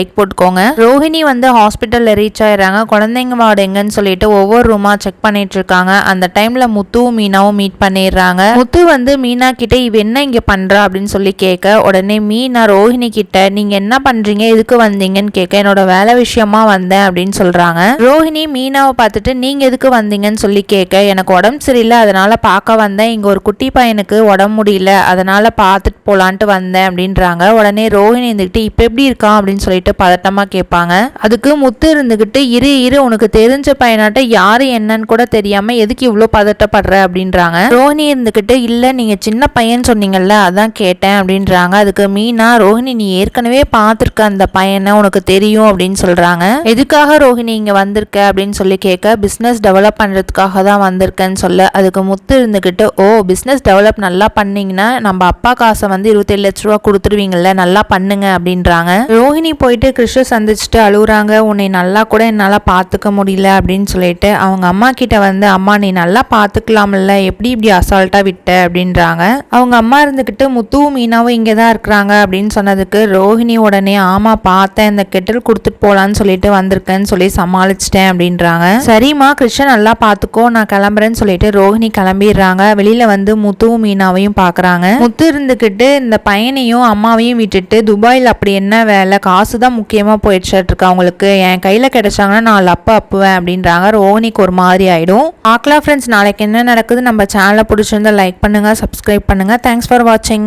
Like போட்டுக்கோங்க. ரோஹிணி வந்து ஹாஸ்பிட்டல்ல ரீச் ஆயிடுறாங்க. குழந்தைங்க வார்டு எங்கன்னு சொல்லிட்டு ஒவ்வொரு ரூமா செக் பண்ணிட்டு இருக்காங்க. அந்த டைம்ல முத்துவும் மீனாவும் மீட் பண்ணிடுறாங்க. முத்து வந்து மீனா கிட்ட இவ என்ன இங்க பண்றா அப்படின்னு சொல்லி கேட்க, உடனே மீனா ரோஹிணி கிட்ட நீங்க என்ன பண்றீங்க, எதுக்கு வந்தீங்கன்னு கேட்க, என்னோட வேலை விஷயமா வந்தேன் அப்படின்னு சொல்றாங்க. ரோஹிணி மீனாவை பார்த்துட்டு நீங்க எதுக்கு வந்தீங்கன்னு சொல்லி கேட்க, எனக்கு உடம்பு சரியில்லை அதனால பார்க்க வந்தேன், இங்க ஒரு குட்டி பையனுக்கு உடம்பு முடியல அதனால பார்த்துட்டு போலான்ட்டு வந்தேன் அப்படின்றாங்க. உடனே ரோஹிணி இருந்துகிட்டு இப்ப எப்படி இருக்கான் அப்படின்னு சொல்லிட்டு பதட்டமா கேட்பாங்க. அதுக்கு முத்து இருந்துகிட்டு இரு இரு உனக்கு தெரிஞ்ச பையனாட்ட யாரு என்னன்னு கூட தெரியாம எதுக்கு இவ்வளவு பதட்டப்படுற அப்படின்றாங்க. ரோஹிணி இருந்துகிட்டு இல்ல நீங்க சின்ன பையன் சொன்னீங்கல்ல அதான் கேட்டேன் அப்படின்றாங்க. அதுக்கு மீனா ரோஹிணி நீ ஏற்கனவே பார்த்திருக்க அந்த பையனை உனக்கு தெரியும் அப்படின்னு சொல்றாங்க. எதுக்காக ரோஹிணி இங்க வந்திருக்க அப்படின்னு சொல்லி கேட்க, பிசினஸ் டெவலப் பண்றதுக்காக தான் வந்திருக்கேன்னு சொல்ல, அதுக்கு முத்து இருந்துகிட்டு ஓ பிசினஸ் டெவலப் நல்லா பண்ணீங்கன்னா நம்ம அப்பா காசை வந்து 27 லட்ச ரூபா கொடுத்துருவீங்கல்ல நல்லா பண்ணுங்க அப்படின்றாங்க. ரோஹிணி போயிட்டு கிருஷ்ண சந்திச்சுட்டு அழுகுறாங்க. உன்னை நல்லா கூட என்னால பாத்துக்க முடியல அப்படின்னு சொல்லிட்டு அவங்க அம்மா கிட்ட வந்து அம்மா நீ நல்லா பாத்துக்கலாம்ல எப்படி இப்படி அசால்ட்டா விட்ட அப்படின்றாங்க. அவங்க அம்மா இருந்துகிட்டு முத்துவும் மீனாவும் இங்கதான் இருக்கிறாங்க அப்படின்னு சொன்னதுக்கு ரோஹிணி உடனே ஆமா பார்த்தேன் இந்த கெட்டில் கொடுத்துட்டு போலான்னு சொல்லிட்டு வந்திருக்கேன்னு சொல்லி சமாளிச்சிட்டேன் அப்படின்றாங்க. சரிம்மா கிருஷ்ணன் நல்லா பாத்துக்கோ நான் கிளம்புறேன்னு சொல்லிட்டு ரோஹிணி கிளம்பிடுறாங்க. வெளியில வந்து முத்துவும் மீனாவையும் பாக்குறாங்க. முத்து இருந்துகிட்டு இந்த பையனையும் அம்மாவையும் விட்டுட்டு துபாயில் அப்படி என்ன வேலை காசு தான் முக்கியமா போயிடுச்சு இருக்கு அவங்களுக்கு, என் கையில கிடைச்சாங்கன்னா நான் அப்புவேன் அப்படின்றாங்க. ரோஹிணிக்கு ஒரு மாதிரி ஆயிடும். பார்க்கலாம் ஃப்ரெண்ட்ஸ் நாளைக்கு என்ன நடக்குது. நம்ம சேனலை பிடிச்சிருந்தா லைக் பண்ணுங்க, சப்ஸ்கிரைப் பண்ணுங்க. தேங்க்ஸ் ஃபார் வாட்சிங்.